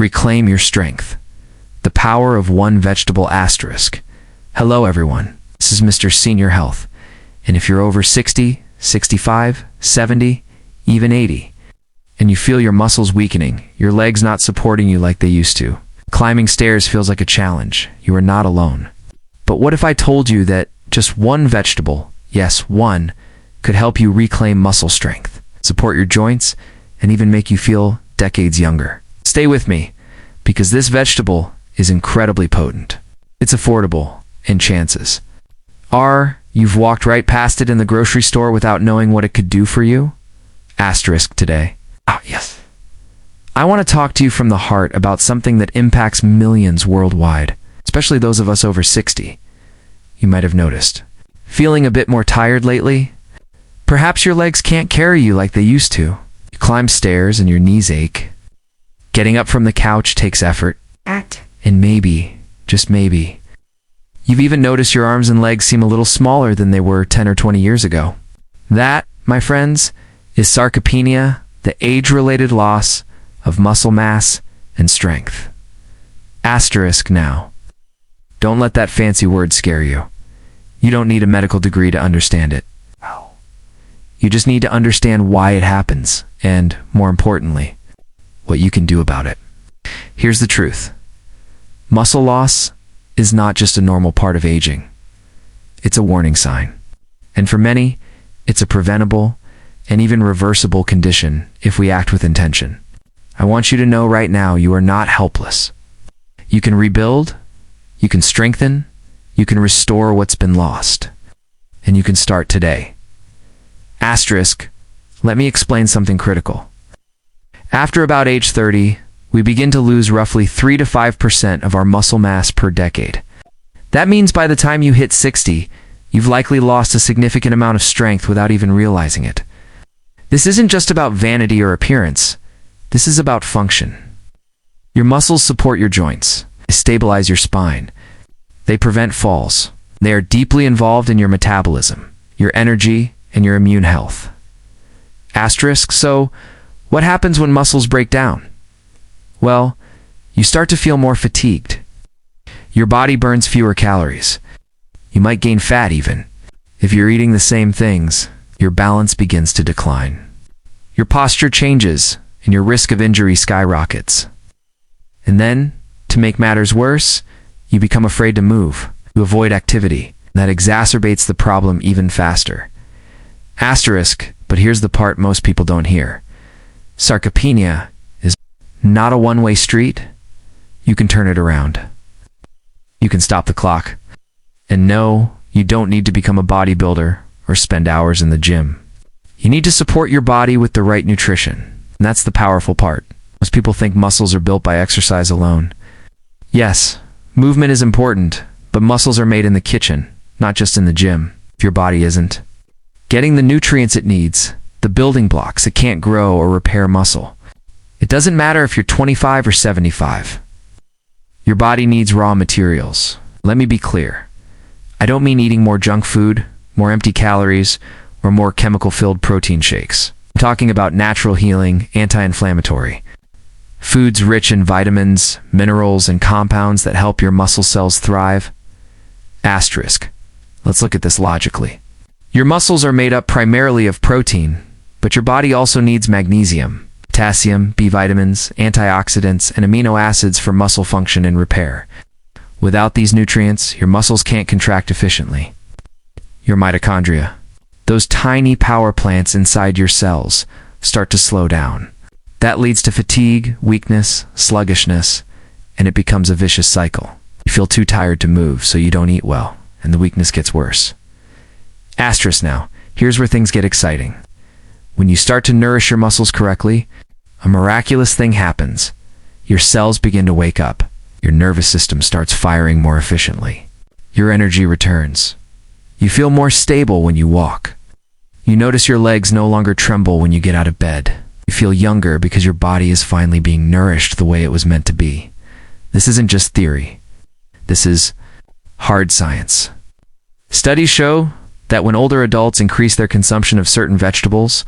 Reclaim your strength. The power of one vegetable asterisk. Hello everyone, this is Mrseniorhealth, and if you're over 60, 65, 70, even 80, and you feel your muscles weakening, your legs not supporting you like they used to, climbing stairs feels like a challenge, you are not alone. But what if I told you that just one vegetable, yes, one, could help you reclaim muscle strength, support your joints, and even make you feel decades younger? Stay with me, because this vegetable is incredibly potent. It's affordable, and chances are you've walked right past it in the grocery store without knowing what it could do for you. Asterisk today. Yes. I want to talk to you from the heart about something that impacts millions worldwide, especially those of us over 60. You might have noticed. Feeling a bit more tired lately? Perhaps your legs can't carry you like they used to. You climb stairs and your knees ache. Getting up from the couch takes effort. And maybe, just maybe, you've even noticed your arms and legs seem a little smaller than they were 10 or 20 years ago. That, my friends, is sarcopenia, the age-related loss of muscle mass and strength. Asterisk now. Don't let that fancy word scare you. You don't need a medical degree to understand it. You just need to understand why it happens, and, more importantly, what you can do about it. Here's the truth. Muscle loss is not just a normal part of aging. It's a warning sign. And for many, it's a preventable and even reversible condition if we act with intention. I want you to know right now you are not helpless. You can rebuild, you can strengthen, you can restore what's been lost. And you can start today. Asterisk, let me explain something critical. After about age 30, we begin to lose roughly 3 to 5% of our muscle mass per decade. That means by the time you hit 60, you've likely lost a significant amount of strength without even realizing it. This isn't just about vanity or appearance. This is about function. Your muscles support your joints. They stabilize your spine. They prevent falls. They are deeply involved in your metabolism, your energy, and your immune health. Asterisk, so what happens when muscles break down? Well, you start to feel more fatigued. Your body burns fewer calories. You might gain fat even. If you're eating the same things, your balance begins to decline. Your posture changes, and your risk of injury skyrockets. And then, to make matters worse, you become afraid to move. You avoid activity. That exacerbates the problem even faster. Asterisk, but here's the part most people don't hear. Sarcopenia is not a one-way street. You can turn it around. You can stop the clock. And no, you don't need to become a bodybuilder or spend hours in the gym. You need to support your body with the right nutrition. And that's the powerful part. Most people think muscles are built by exercise alone. Yes, movement is important, but muscles are made in the kitchen, not just in the gym, if your body isn't. Getting the nutrients it needs, the building blocks it can't grow or repair muscle. It doesn't matter if you're 25 or 75. Your body needs raw materials. Let me be clear. I don't mean eating more junk food, more empty calories, or more chemical-filled protein shakes. I'm talking about natural healing, anti-inflammatory. Foods rich in vitamins, minerals, and compounds that help your muscle cells thrive. Asterisk. Let's look at this logically. Your muscles are made up primarily of protein, but your body also needs magnesium, potassium, B vitamins, antioxidants, and amino acids for muscle function and repair. Without these nutrients, your muscles can't contract efficiently. Your mitochondria, those tiny power plants inside your cells, start to slow down. That leads to fatigue, weakness, sluggishness, and it becomes a vicious cycle. You feel too tired to move, so you don't eat well, and the weakness gets worse. Asterisk now, here's where things get exciting. When you start to nourish your muscles correctly, a miraculous thing happens. Your cells begin to wake up. Your nervous system starts firing more efficiently. Your energy returns. You feel more stable when you walk. You notice your legs no longer tremble when you get out of bed. You feel younger because your body is finally being nourished the way it was meant to be. This isn't just theory. This is hard science. Studies show that when older adults increase their consumption of certain vegetables,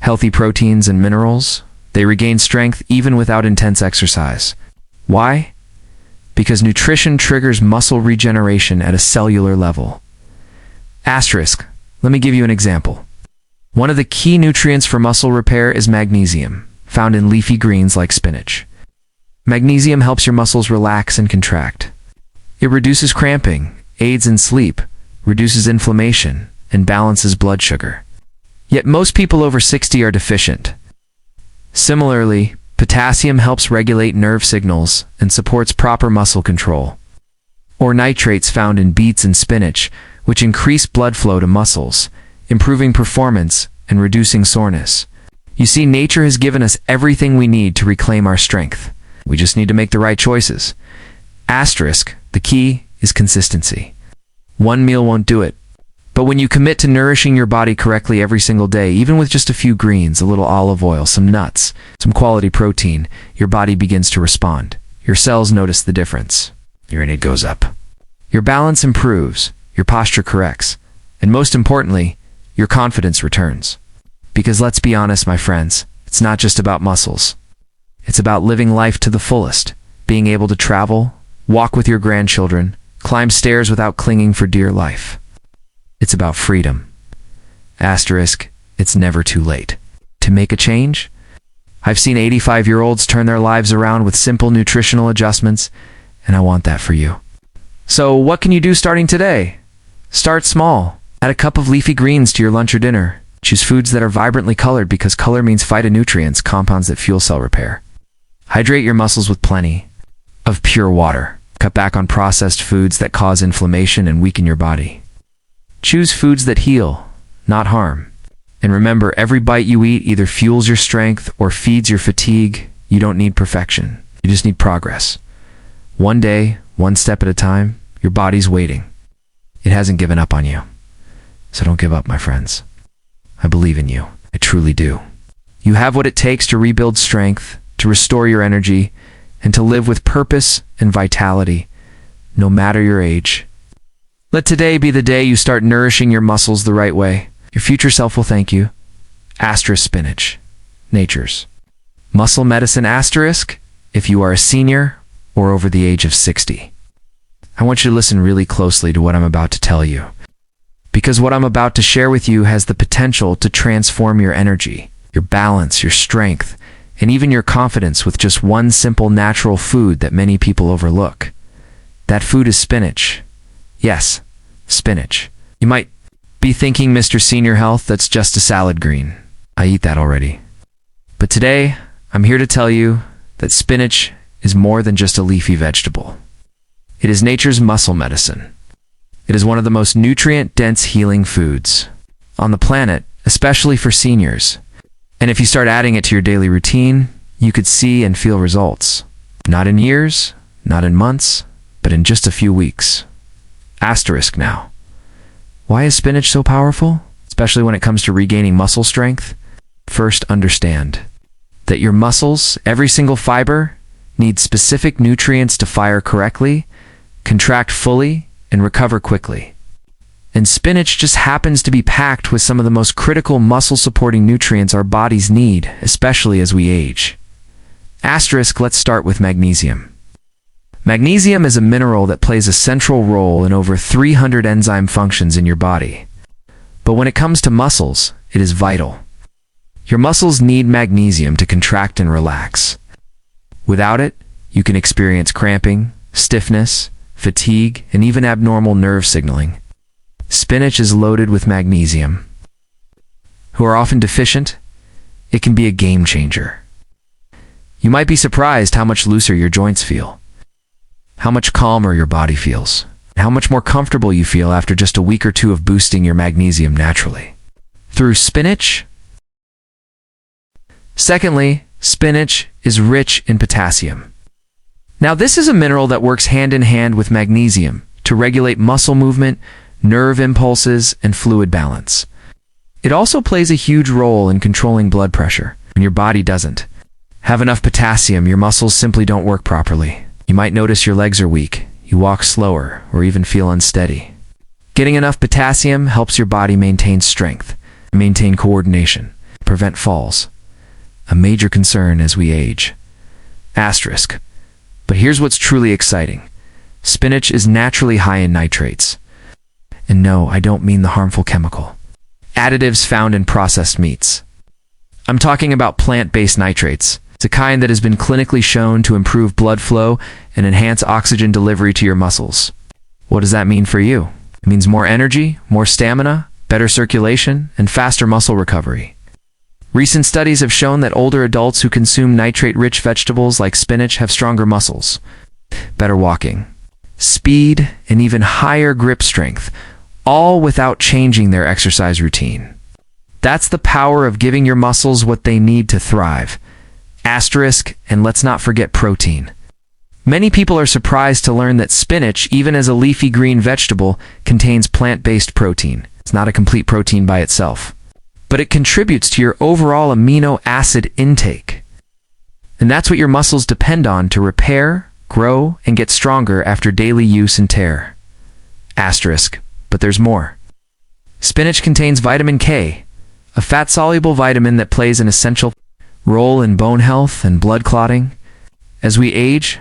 healthy proteins and minerals, They regain strength even without intense exercise. Why? Because nutrition triggers muscle regeneration at a cellular level. Asterisk. Let me give you an example. One of the key nutrients for muscle repair is magnesium, found in leafy greens like spinach. Magnesium helps your muscles relax and contract. It reduces cramping, aids in sleep, reduces inflammation, and balances blood sugar. Yet most people over 60 are deficient. Similarly, potassium helps regulate nerve signals and supports proper muscle control. Or nitrates found in beets and spinach, which increase blood flow to muscles, improving performance and reducing soreness. You see, nature has given us everything we need to reclaim our strength. We just need to make the right choices. Asterisk, the key is consistency. One meal won't do it. But when you commit to nourishing your body correctly every single day, even with just a few greens, a little olive oil, some nuts, some quality protein, your body begins to respond. Your cells notice the difference. Your innate goes up. Your balance improves, your posture corrects, and most importantly, your confidence returns. Because let's be honest, my friends, it's not just about muscles. It's about living life to the fullest, being able to travel, walk with your grandchildren, climb stairs without clinging for dear life. It's about freedom. Asterisk, it's never too late. To make a change? I've seen 85-year-olds turn their lives around with simple nutritional adjustments, and I want that for you. So what can you do starting today? Start small. Add a cup of leafy greens to your lunch or dinner. Choose foods that are vibrantly colored because color means phytonutrients, compounds that fuel cell repair. Hydrate your muscles with plenty of pure water. Cut back on processed foods that cause inflammation and weaken your body. Choose foods that heal, not harm. And remember, every bite you eat either fuels your strength or feeds your fatigue. You don't need perfection. You just need progress. One day, one step at a time, your body's waiting. It hasn't given up on you. So don't give up, my friends. I believe in you. I truly do. You have what it takes to rebuild strength, to restore your energy, and to live with purpose and vitality, no matter your age. Let today be the day you start nourishing your muscles the right way. Your future self will thank you. Asterisk spinach. Nature's muscle medicine. Asterisk if you are a senior or over the age of 60. I want you to listen really closely to what I'm about to tell you. Because what I'm about to share with you has the potential to transform your energy, your balance, your strength, and even your confidence with just one simple natural food that many people overlook. That food is spinach. Yes, spinach. You might be thinking, Mr. Senior Health, that's just a salad green. I eat that already. But today, I'm here to tell you that spinach is more than just a leafy vegetable. It is nature's muscle medicine. It is one of the most nutrient-dense healing foods on the planet, especially for seniors. And if you start adding it to your daily routine, you could see and feel results. Not in years, not in months, but in just a few weeks. Asterisk now. Why is spinach so powerful, especially when it comes to regaining muscle strength? First, understand that your muscles, every single fiber, need specific nutrients to fire correctly, contract fully, and recover quickly. And spinach just happens to be packed with some of the most critical muscle-supporting nutrients our bodies need, especially as we age. Asterisk, let's start with magnesium. Magnesium is a mineral that plays a central role in over 300 enzyme functions in your body. But when it comes to muscles, it is vital. Your muscles need magnesium to contract and relax. Without it, you can experience cramping, stiffness, fatigue, and even abnormal nerve signaling. Spinach is loaded with magnesium. Who are often deficient, it can be a game changer. You might be surprised how much looser your joints feel, how much calmer your body feels, and how much more comfortable you feel after just a week or two of boosting your magnesium naturally through spinach. Secondly, spinach is rich in potassium. Now, this is a mineral that works hand in hand with magnesium to regulate muscle movement, nerve impulses, and fluid balance. It also plays a huge role in controlling blood pressure. When your body doesn't have enough potassium, your muscles simply don't work properly. You might notice your legs are weak, you walk slower, or even feel unsteady. Getting enough potassium helps your body maintain strength, maintain coordination, prevent falls. a major concern as we age. Asterisk. But here's what's truly exciting. Spinach is naturally high in nitrates. And no, I don't mean the harmful chemical additives found in processed meats. I'm talking about plant-based nitrates. It's a kind that has been clinically shown to improve blood flow and enhance oxygen delivery to your muscles. What does that mean for you? It means more energy, more stamina, better circulation, and faster muscle recovery. Recent studies have shown that older adults who consume nitrate-rich vegetables like spinach have stronger muscles, better walking, speed, and even higher grip strength, all without changing their exercise routine. That's the power of giving your muscles what they need to thrive. Asterisk, and let's not forget protein. Many people are surprised to learn that spinach, even as a leafy green vegetable, contains plant-based protein. It's not a complete protein by itself, but it contributes to your overall amino acid intake. And that's what your muscles depend on to repair, grow, and get stronger after daily use and tear. Asterisk, but there's more. Spinach contains vitamin K, a fat-soluble vitamin that plays an essential role in bone health and blood clotting. As we age,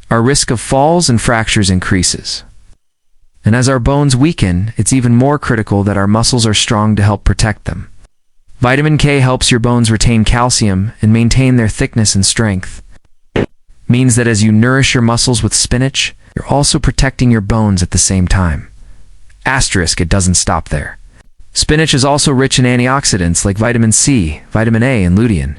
our risk of falls and fractures increases. And as our bones weaken, it's even more critical that our muscles are strong to help protect them. Vitamin K helps your bones retain calcium and maintain their thickness and strength. It means that as you nourish your muscles with spinach, you're also protecting your bones at the same time. Asterisk, it doesn't stop there. Spinach is also rich in antioxidants like vitamin C, vitamin A, and lutein.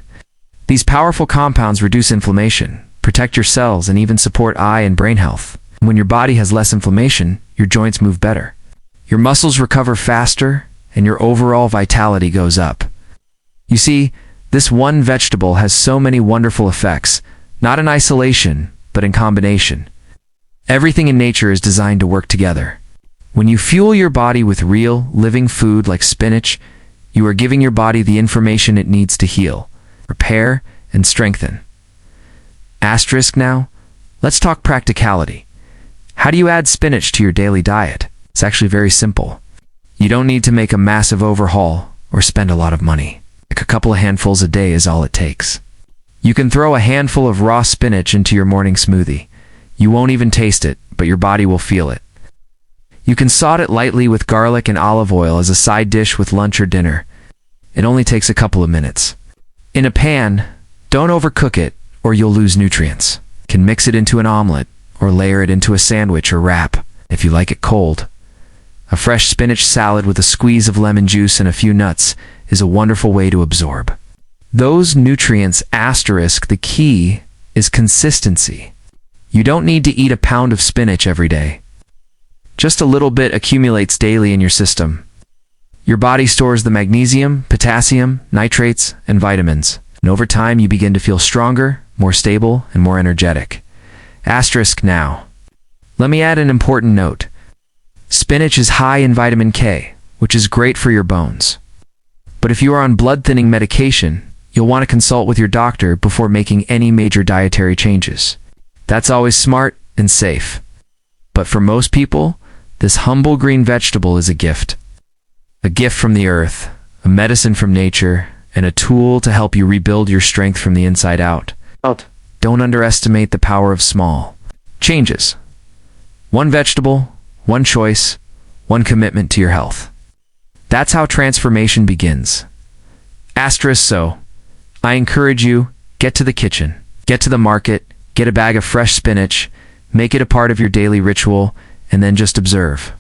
These powerful compounds reduce inflammation, protect your cells, and even support eye and brain health. When your body has less inflammation, your joints move better. Your muscles recover faster, and your overall vitality goes up. You see, this one vegetable has so many wonderful effects, not in isolation, but in combination. Everything in nature is designed to work together. When you fuel your body with real, living food like spinach, you are giving your body the information it needs to heal, repair, and strengthen. Asterisk now, let's talk practicality. How do you add spinach to your daily diet? It's actually very simple. You don't need to make a massive overhaul or spend a lot of money. Like a couple of handfuls a day is all it takes. You can throw a handful of raw spinach into your morning smoothie. You won't even taste it, but your body will feel it. You can saute it lightly with garlic and olive oil as a side dish with lunch or dinner. It only takes a couple of minutes. In a pan, don't overcook it or you'll lose nutrients. You can mix it into an omelet or layer it into a sandwich or wrap if you like it cold. A fresh spinach salad with a squeeze of lemon juice and a few nuts is a wonderful way to absorb those nutrients. Asterisk, the key is consistency. You don't need to eat a pound of spinach every day. Just a little bit accumulates daily in your system. Your body stores the magnesium, potassium, nitrates, and vitamins, and over time you begin to feel stronger, more stable, and more energetic. Asterisk now. Let me add an important note. Spinach is high in vitamin K, which is great for your bones. But if you are on blood-thinning medication, you'll want to consult with your doctor before making any major dietary changes. That's always smart and safe. But for most people, this humble green vegetable is a gift. A gift from the earth, a medicine from nature, and a tool to help you rebuild your strength from the inside out. Don't underestimate the power of small changes. One vegetable, one choice, one commitment to your health. That's how transformation begins. Asterisk, so, I encourage you, get to the kitchen, get to the market, get a bag of fresh spinach, make it a part of your daily ritual, and then just observe.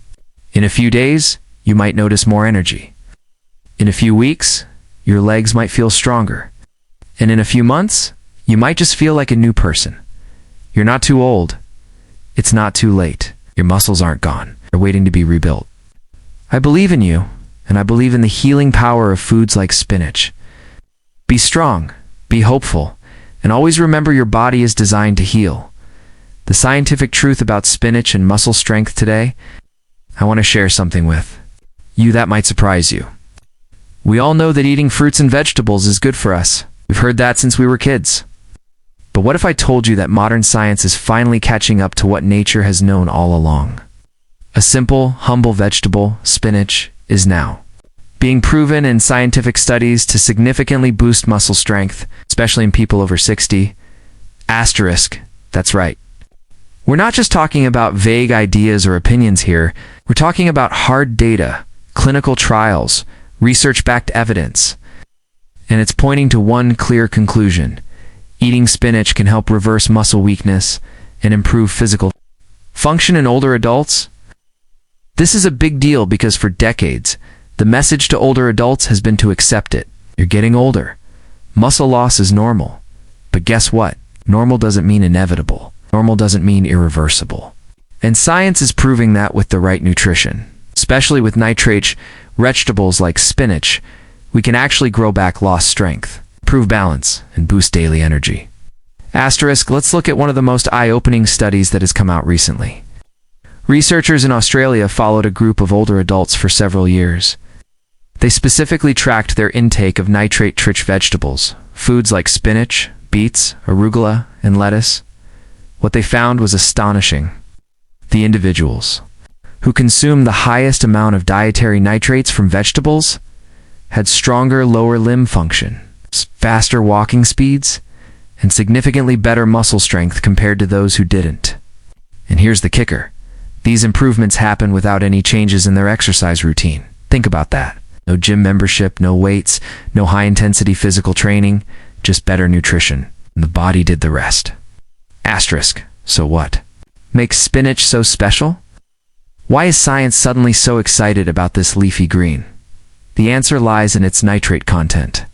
In a few days, you might notice more energy. In a few weeks, your legs might feel stronger. And in a few months, you might just feel like a new person. You're not too old. It's not too late. Your muscles aren't gone. They're waiting to be rebuilt. I believe in you, and I believe in the healing power of foods like spinach. Be strong, be hopeful, and always remember your body is designed to heal. The scientific truth about spinach and muscle strength today, I want to share something with you that might surprise you. We all know that eating fruits and vegetables is good for us. We've heard that since we were kids. But what if I told you that modern science is finally catching up to what nature has known all along? A simple, humble vegetable, spinach, is now being proven in scientific studies to significantly boost muscle strength, especially in people over 60. Asterisk, that's right. We're not just talking about vague ideas or opinions here. We're talking about hard data, clinical trials, research-backed evidence. And it's pointing to one clear conclusion. Eating spinach can help reverse muscle weakness and improve physical function in older adults. This is a big deal because for decades, the message to older adults has been to accept it. You're getting older. Muscle loss is normal. But guess what? Normal doesn't mean inevitable. Normal doesn't mean irreversible. And science is proving that with the right nutrition. Especially with nitrate vegetables like spinach, we can actually grow back lost strength, improve balance, and boost daily energy. Asterisk, let's look at one of the most eye-opening studies that has come out recently. Researchers in Australia followed a group of older adults for several years. They specifically tracked their intake of nitrate-rich vegetables, foods like spinach, beets, arugula, and lettuce. What they found was astonishing. The individuals who consumed the highest amount of dietary nitrates from vegetables had stronger lower limb function, faster walking speeds, and significantly better muscle strength compared to those who didn't. And here's the kicker. These improvements happen without any changes in their exercise routine. Think about that. No gym membership, no weights, no high-intensity physical training, just better nutrition. And the body did the rest. Asterisk, so what? Makes spinach so special? Why is science suddenly so excited about this leafy green? The answer lies in its nitrate content.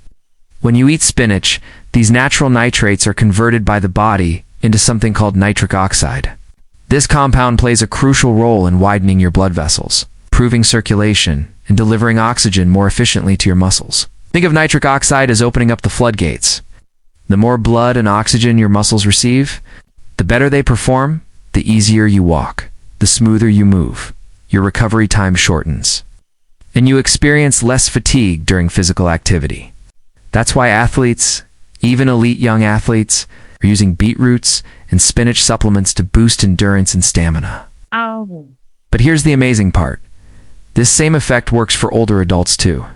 When you eat spinach, these natural nitrates are converted by the body into something called nitric oxide. This compound plays a crucial role in widening your blood vessels, improving circulation, and delivering oxygen more efficiently to your muscles. Think of nitric oxide as opening up the floodgates. The more blood and oxygen your muscles receive, the better they perform, the easier you walk, the smoother you move. Your recovery time shortens, and you experience less fatigue during physical activity. That's why athletes, even elite young athletes, are using beetroots and spinach supplements to boost endurance and stamina. Oh. But here's the amazing part. This same effect works for older adults too.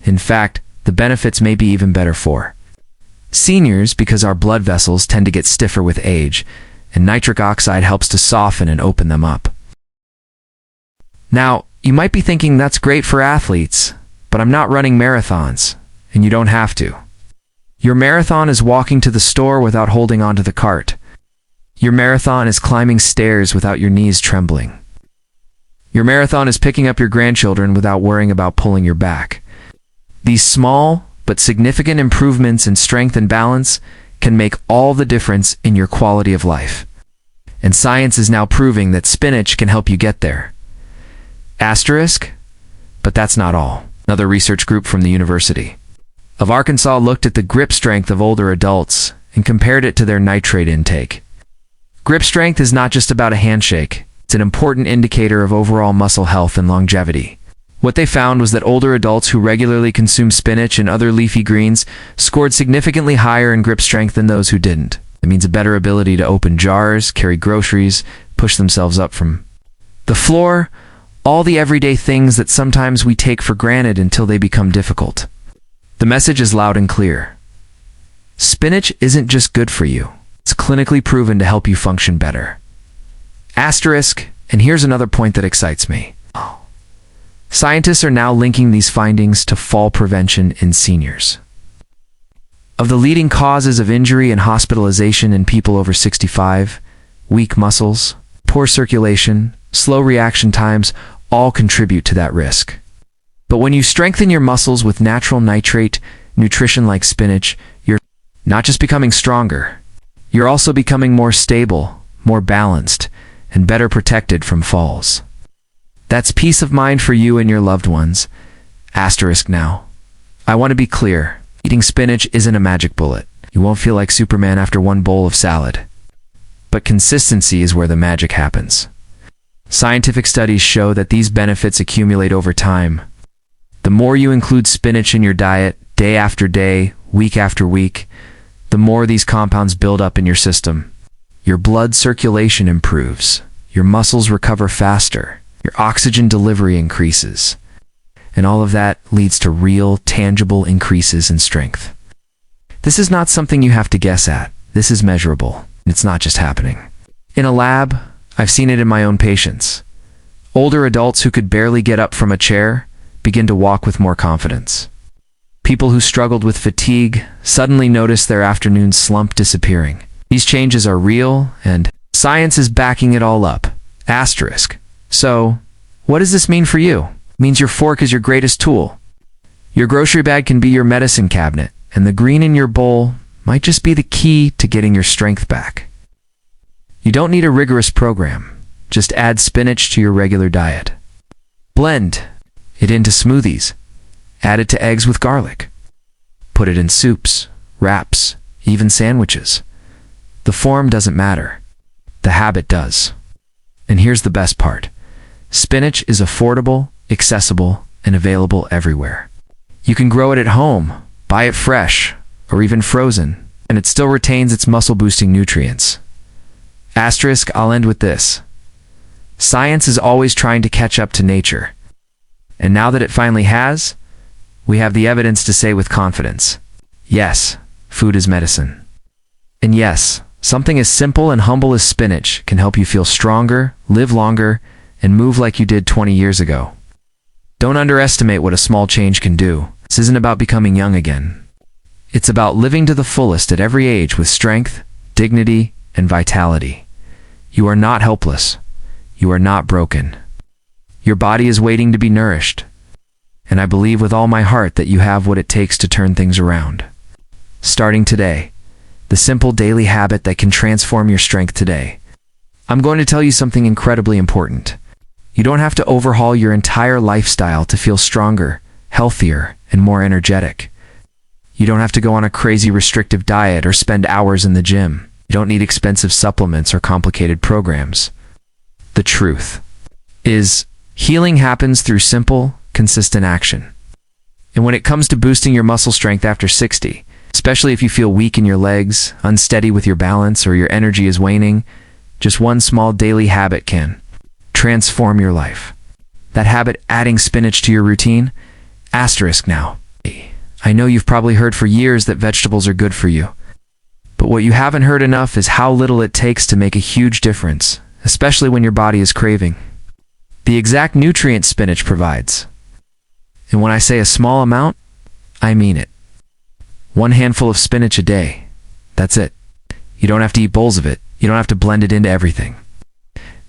In fact, the benefits may be even better for seniors because our blood vessels tend to get stiffer with age, and nitric oxide helps to soften and open them up. Now, you might be thinking that's great for athletes, but I'm not running marathons, and you don't have to. Your marathon is walking to the store without holding onto the cart. Your marathon is climbing stairs without your knees trembling. Your marathon is picking up your grandchildren without worrying about pulling your back. These small but significant improvements in strength and balance can make all the difference in your quality of life. And science is now proving that spinach can help you get there. Asterisk, but that's not all. Another research group from the University of Arkansas looked at the grip strength of older adults and compared it to their nitrate intake. Grip strength is not just about a handshake. It's an important indicator of overall muscle health and longevity. What they found was that older adults who regularly consume spinach and other leafy greens scored significantly higher in grip strength than those who didn't. It means a better ability to open jars, carry groceries, push themselves up from the floor, all the everyday things that sometimes we take for granted until they become difficult. The message is loud and clear. Spinach isn't just good for you. It's clinically proven to help you function better. Asterisk, and here's another point that excites me. Scientists are now linking these findings to fall prevention in seniors. Of the leading causes of injury and hospitalization in people over 65, weak muscles, poor circulation, slow reaction times all contribute to that risk. But when you strengthen your muscles with natural nitrate nutrition like spinach, you're not just becoming stronger, you're also becoming more stable, more balanced, and better protected from falls. That's peace of mind for you and your loved ones. Asterisk now. I want to be clear. Eating spinach isn't a magic bullet. You won't feel like Superman after one bowl of salad. But consistency is where the magic happens. Scientific studies show that these benefits accumulate over time. The more you include spinach in your diet, day after day, week after week, the more these compounds build up in your system. Your blood circulation improves. Your muscles recover faster. Your oxygen delivery increases. And all of that leads to real, tangible increases in strength. This is not something you have to guess at. This is measurable. It's not just happening. In a lab, I've seen it in my own patients. Older adults who could barely get up from a chair begin to walk with more confidence. People who struggled with fatigue suddenly notice their afternoon slump disappearing. These changes are real, and science is backing it all up. Asterisk. So, what does this mean for you? It means your fork is your greatest tool. Your grocery bag can be your medicine cabinet, and the green in your bowl might just be the key to getting your strength back. You don't need a rigorous program. Just add spinach to your regular diet. Blend it into smoothies. Add it to eggs with garlic. Put it in soups, wraps, even sandwiches. The form doesn't matter. The habit does. And here's the best part. Spinach is affordable, accessible, and available everywhere. You can grow it at home, buy it fresh, or even frozen, and it still retains its muscle-boosting nutrients. Asterisk, I'll end with this. Science is always trying to catch up to nature. And now that it finally has, we have the evidence to say with confidence, yes, food is medicine. And yes, something as simple and humble as spinach can help you feel stronger, live longer, and move like you did 20 years ago. Don't underestimate what a small change can do. This isn't about becoming young again. It's about living to the fullest at every age with strength, dignity, and vitality. You are not helpless. You are not broken. Your body is waiting to be nourished. And I believe with all my heart that you have what it takes to turn things around. Starting today, the simple daily habit that can transform your strength today. I'm going to tell you something incredibly important. You don't have to overhaul your entire lifestyle to feel stronger, healthier, and more energetic. You don't have to go on a crazy restrictive diet or spend hours in the gym. You don't need expensive supplements or complicated programs. The truth is, healing happens through simple, consistent action. And when it comes to boosting your muscle strength after 60, especially if you feel weak in your legs, unsteady with your balance, or your energy is waning, just one small daily habit can transform your life. That habit, adding spinach to your routine? Asterisk now. I know you've probably heard for years that vegetables are good for you. But what you haven't heard enough is how little it takes to make a huge difference, especially when your body is craving the exact nutrient spinach provides. And when I say a small amount, I mean it. One handful of spinach a day. That's it. You don't have to eat bowls of it. You don't have to blend it into everything.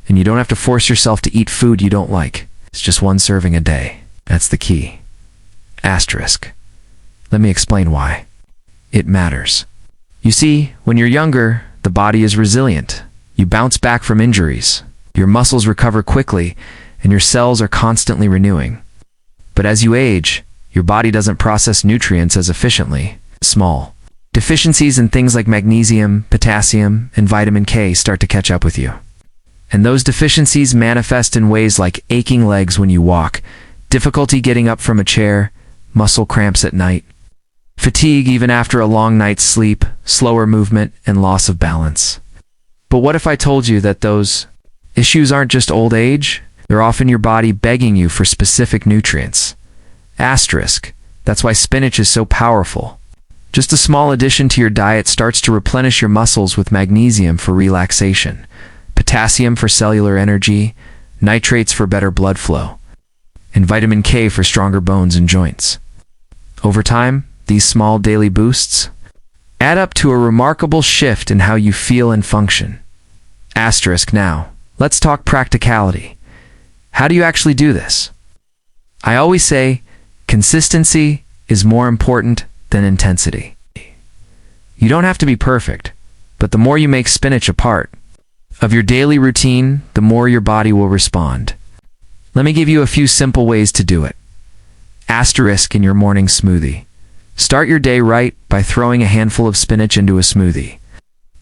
And you don't have to force yourself to eat food you don't like. It's just one serving a day. That's the key. Asterisk. Let me explain why. It matters. You see, when you're younger, the body is resilient. You bounce back from injuries. Your muscles recover quickly, and your cells are constantly renewing. But as you age, your body doesn't process nutrients as efficiently. Small deficiencies in things like magnesium, potassium, and vitamin K start to catch up with you. And those deficiencies manifest in ways like aching legs when you walk, difficulty getting up from a chair, muscle cramps at night, fatigue even after a long night's sleep, slower movement, and loss of balance. But what if I told you that those issues aren't just old age? They're often your body begging you for specific nutrients. Asterisk. That's why spinach is so powerful. Just a small addition to your diet starts to replenish your muscles with magnesium for relaxation, potassium for cellular energy, nitrates for better blood flow, and vitamin K for stronger bones and joints. Over time, these small daily boosts add up to a remarkable shift in how you feel and function. Asterisk now. Let's talk practicality. How do you actually do this? I always say, consistency is more important than intensity. You don't have to be perfect, but the more you make spinach a part of your daily routine, the more your body will respond. Let me give you a few simple ways to do it. Asterisk in your morning smoothie. Start your day right by throwing a handful of spinach into a smoothie.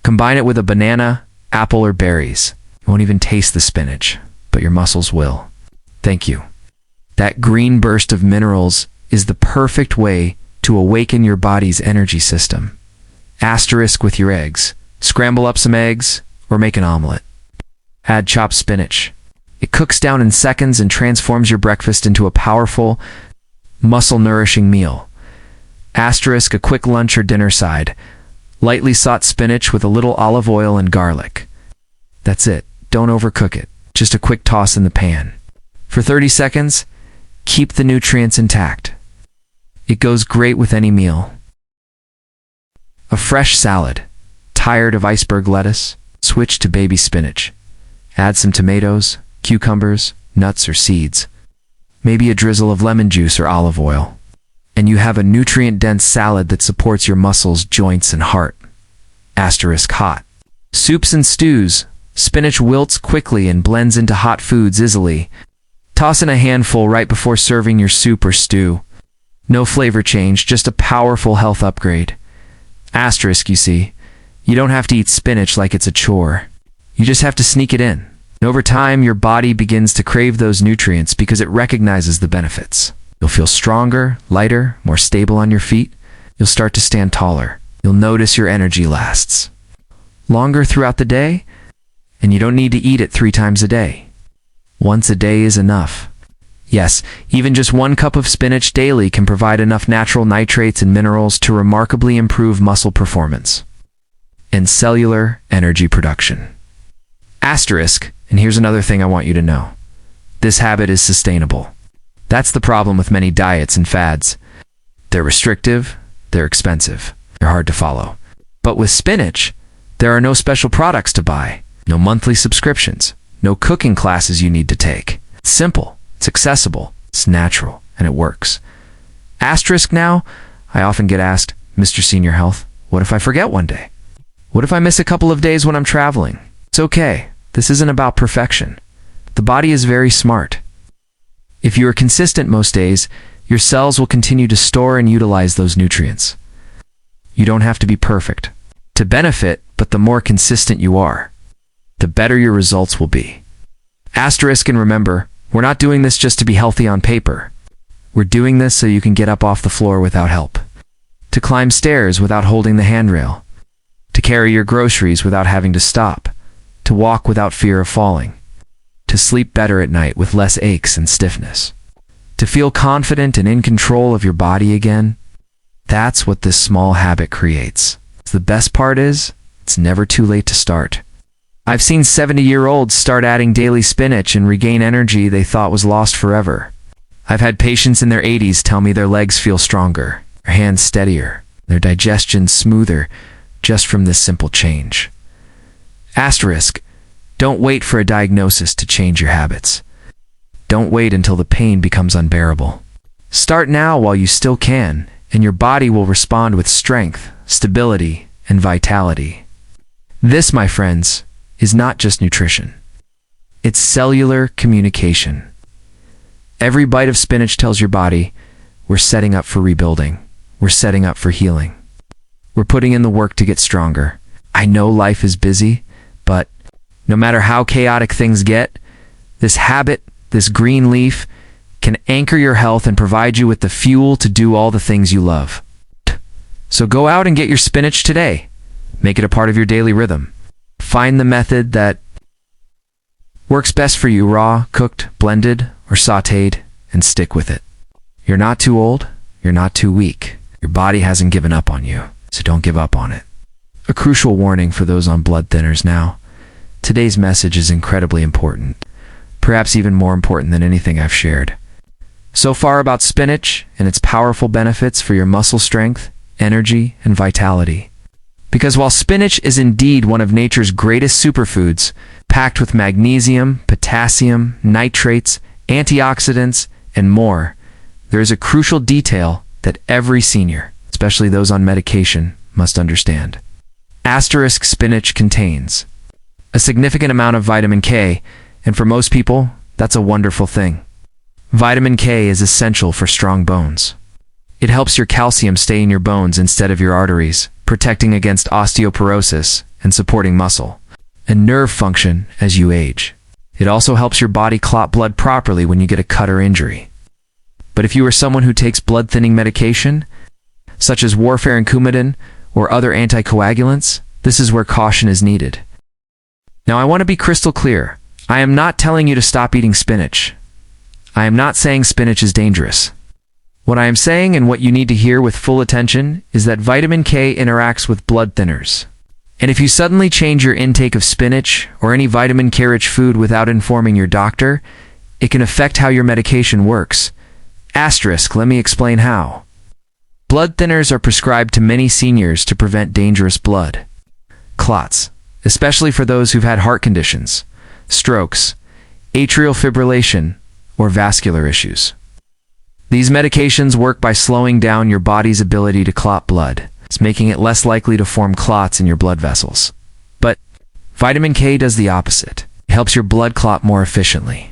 Combine it with a banana, apple, or berries. You won't even taste the spinach, but your muscles will. Thank you. That green burst of minerals is the perfect way to awaken your body's energy system. Asterisk with your eggs. Scramble up some eggs or make an omelet. Add chopped spinach. It cooks down in seconds and transforms your breakfast into a powerful, muscle-nourishing meal. Asterisk, a quick lunch or dinner side. Lightly sauteed spinach with a little olive oil and garlic. That's it. Don't overcook it. Just a quick toss in the pan. For 30 seconds, keep the nutrients intact. It goes great with any meal. A fresh salad. Tired of iceberg lettuce? Switch to baby spinach. Add some tomatoes, cucumbers, nuts or seeds. Maybe a drizzle of lemon juice or olive oil. And you have a nutrient-dense salad that supports your muscles, joints, and heart. Asterisk, hot. Soups and stews. Spinach wilts quickly and blends into hot foods easily. Toss in a handful right before serving your soup or stew. No flavor change, just a powerful health upgrade. Asterisk, you see. You don't have to eat spinach like it's a chore. You just have to sneak it in. And over time, your body begins to crave those nutrients because it recognizes the benefits. You'll feel stronger, lighter, more stable on your feet. You'll start to stand taller. You'll notice your energy lasts longer throughout the day, and you don't need to eat it 3 times a day. Once a day is enough. Yes, even just 1 cup of spinach daily can provide enough natural nitrates and minerals to remarkably improve muscle performance and cellular energy production. Asterisk, and here's another thing I want you to know. This habit is sustainable. That's the problem with many diets and fads. They're restrictive, they're expensive, they're hard to follow. But with spinach, there are no special products to buy, no monthly subscriptions, no cooking classes you need to take. It's simple, it's accessible, it's natural, and it works. Asterisk now, I often get asked, Mr. Senior Health, what if I forget one day? What if I miss a couple of days when I'm traveling? It's okay. This isn't about perfection. The body is very smart. If you are consistent most days, your cells will continue to store and utilize those nutrients. You don't have to be perfect to benefit, but the more consistent you are, the better your results will be. Asterisk, and remember, we're not doing this just to be healthy on paper. We're doing this so you can get up off the floor without help, to climb stairs without holding the handrail, to carry your groceries without having to stop, to walk without fear of falling, to sleep better at night with less aches and stiffness, to feel confident and in control of your body again. That's what this small habit creates. The best part is, it's never too late to start. I've seen 70-year-olds start adding daily spinach and regain energy they thought was lost forever. I've had patients in their 80s tell me their legs feel stronger, their hands steadier, their digestion smoother, just from this simple change. Asterisk, don't wait for a diagnosis to change your habits. Don't wait until the pain becomes unbearable. Start now while you still can, and your body will respond with strength, stability, and vitality. This, my friends, is not just nutrition. It's cellular communication. Every bite of spinach tells your body, we're setting up for rebuilding. We're setting up for healing. We're putting in the work to get stronger. I know life is busy, but no matter how chaotic things get, this habit, this green leaf, can anchor your health and provide you with the fuel to do all the things you love. So go out and get your spinach today. Make it a part of your daily rhythm. Find the method that works best for you, raw, cooked, blended, or sautéed, and stick with it. You're not too old. You're not too weak. Your body hasn't given up on you, so don't give up on it. A crucial warning for those on blood thinners now. Today's message is incredibly important, perhaps even more important than anything I've shared so far about spinach and its powerful benefits for your muscle strength, energy, and vitality. Because while spinach is indeed one of nature's greatest superfoods, packed with magnesium, potassium, nitrates, antioxidants, and more, there is a crucial detail that every senior, especially those on medication, must understand. Asterisk, spinach contains a significant amount of vitamin K, and for most people, that's a wonderful thing. Vitamin K is essential for strong bones. It helps your calcium stay in your bones instead of your arteries, protecting against osteoporosis and supporting muscle and nerve function as you age. It also helps your body clot blood properly when you get a cut or injury. But if you are someone who takes blood-thinning medication, such as warfarin Coumadin or other anticoagulants, this is where caution is needed. Now, I want to be crystal clear. I am not telling you to stop eating spinach. I am not saying spinach is dangerous. What I am saying and what you need to hear with full attention is that vitamin K interacts with blood thinners. And if you suddenly change your intake of spinach or any vitamin K-rich food without informing your doctor, it can affect how your medication works. Asterisk, let me explain how. Blood thinners are prescribed to many seniors to prevent dangerous blood clots, especially for those who've had heart conditions, strokes, atrial fibrillation, or vascular issues. These medications work by slowing down your body's ability to clot blood, making it less likely to form clots in your blood vessels. But vitamin K does the opposite. It helps your blood clot more efficiently.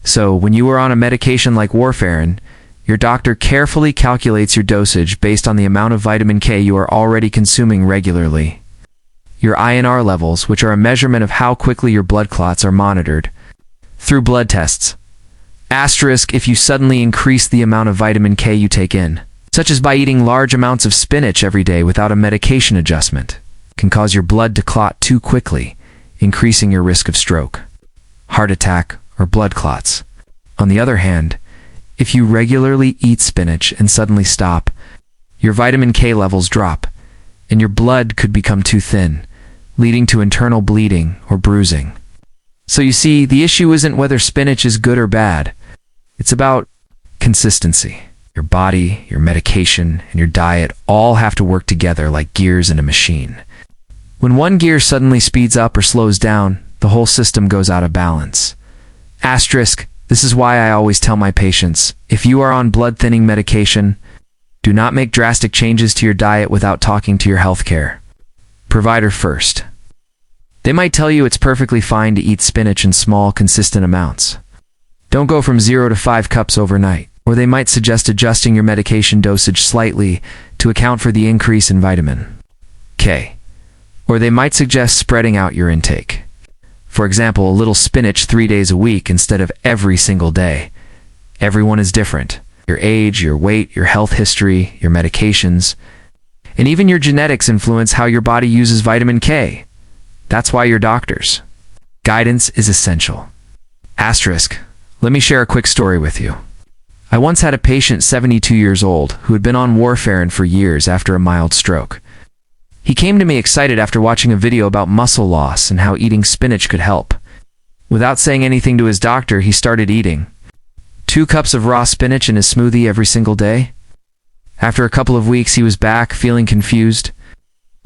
So when you are on a medication like warfarin, your doctor carefully calculates your dosage based on the amount of vitamin K you are already consuming regularly. Your INR levels, which are a measurement of how quickly your blood clots are monitored through blood tests. Asterisk, if you suddenly increase the amount of vitamin K you take in, such as by eating large amounts of spinach every day without a medication adjustment, can cause your blood to clot too quickly, increasing your risk of stroke, heart attack, or blood clots. On the other hand, if you regularly eat spinach and suddenly stop, your vitamin K levels drop, and your blood could become too thin, leading to internal bleeding or bruising. So you see, the issue isn't whether spinach is good or bad. It's about consistency. Your body, your medication, and your diet all have to work together like gears in a machine. When one gear suddenly speeds up or slows down, the whole system goes out of balance. Asterisk, this is why I always tell my patients, if you are on blood-thinning medication, do not make drastic changes to your diet without talking to your healthcare provider first. They might tell you it's perfectly fine to eat spinach in small, consistent amounts. Don't go from 0 to 5 cups overnight. Or they might suggest adjusting your medication dosage slightly to account for the increase in vitamin K. Or they might suggest spreading out your intake. For example, a little spinach 3 days a week instead of every single day. Everyone is different. Your age, your weight, your health history, your medications, and even your genetics influence how your body uses vitamin K. That's why you're doctors. Guidance is essential. Asterisk, let me share a quick story with you. I once had a patient 72 years old who had been on warfarin for years after a mild stroke. He came to me excited after watching a video about muscle loss and how eating spinach could help. Without saying anything to his doctor, he started eating 2 cups of raw spinach in his smoothie every single day. After a couple of weeks, he was back, feeling confused.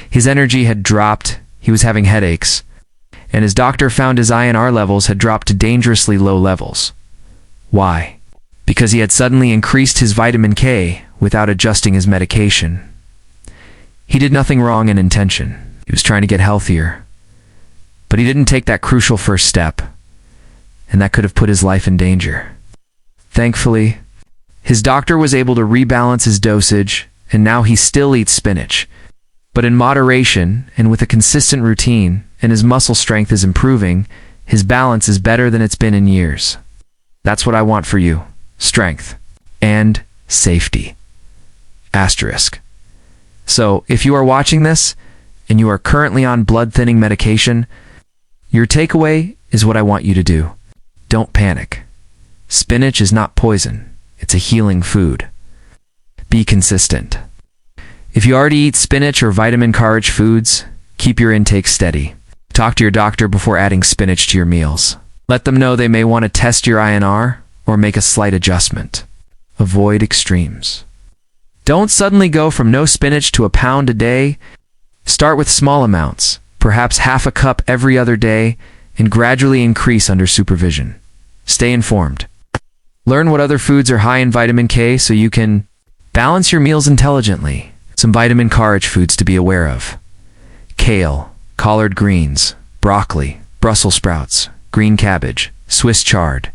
His energy had dropped, he was having headaches, and his doctor found his INR levels had dropped to dangerously low levels. Why? Because he had suddenly increased his vitamin K without adjusting his medication. He did nothing wrong in intention. He was trying to get healthier. But he didn't take that crucial first step, and that could have put his life in danger. Thankfully, his doctor was able to rebalance his dosage, and now he still eats spinach. But in moderation and with a consistent routine, and his muscle strength is improving, his balance is better than it's been in years. That's what I want for you. Strength and safety. Asterisk. So, if you are watching this and you are currently on blood-thinning medication, your takeaway is what I want you to do. Don't panic. Spinach is not poison. It's a healing food. Be consistent. If you already eat spinach or vitamin K-rich foods, keep your intake steady. Talk to your doctor before adding spinach to your meals. Let them know they may want to test your INR or make a slight adjustment. Avoid extremes. Don't suddenly go from no spinach to a pound a day. Start with small amounts, perhaps half a cup every other day, and gradually increase under supervision. Stay informed. Learn what other foods are high in vitamin K so you can balance your meals intelligently. Some vitamin K-rich foods to be aware of: kale, collard greens, broccoli, Brussels sprouts, green cabbage, Swiss chard.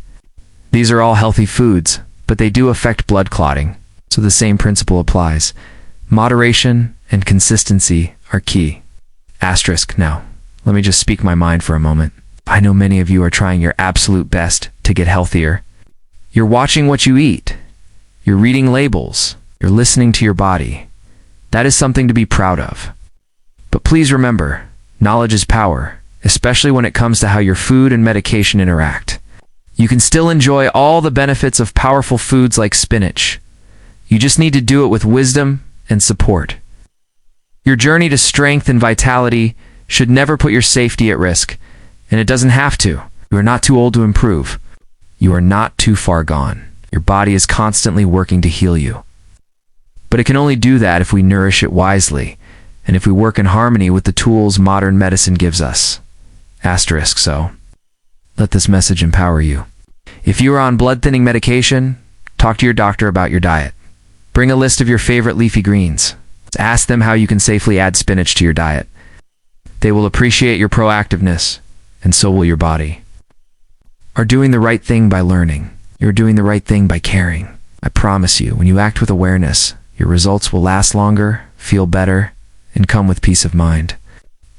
These are all healthy foods, but they do affect blood clotting, so the same principle applies. Moderation and consistency are key. Asterisk. Now, let me just speak my mind for a moment. I know many of you are trying your absolute best to get healthier. You're watching what you eat. You're reading labels. You're listening to your body. That is something to be proud of. But please remember, knowledge is power, especially when it comes to how your food and medication interact. You can still enjoy all the benefits of powerful foods like spinach. You just need to do it with wisdom and support. Your journey to strength and vitality should never put your safety at risk, and it doesn't have to. You are not too old to improve. You are not too far gone. Your body is constantly working to heal you. But it can only do that if we nourish it wisely, and if we work in harmony with the tools modern medicine gives us. So, let this message empower you. If you are on blood thinning medication, talk to your doctor about your diet. Bring a list of your favorite leafy greens. Ask them how you can safely add spinach to your diet. They will appreciate your proactiveness, and so will your body. Are doing the right thing by learning. You're doing the right thing by caring. I promise you, when you act with awareness, your results will last longer, feel better, and come with peace of mind.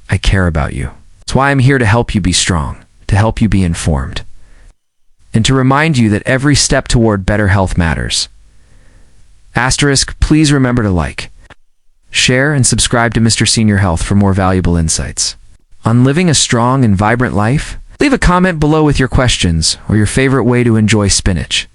I care about you. That's why I'm here to help you be strong, to help you be informed, and to remind you that every step toward better health matters. Please remember to like, share, and subscribe to Mrseniorhealth for more valuable insights on living a strong and vibrant life. Leave a comment below with your questions or your favorite way to enjoy spinach.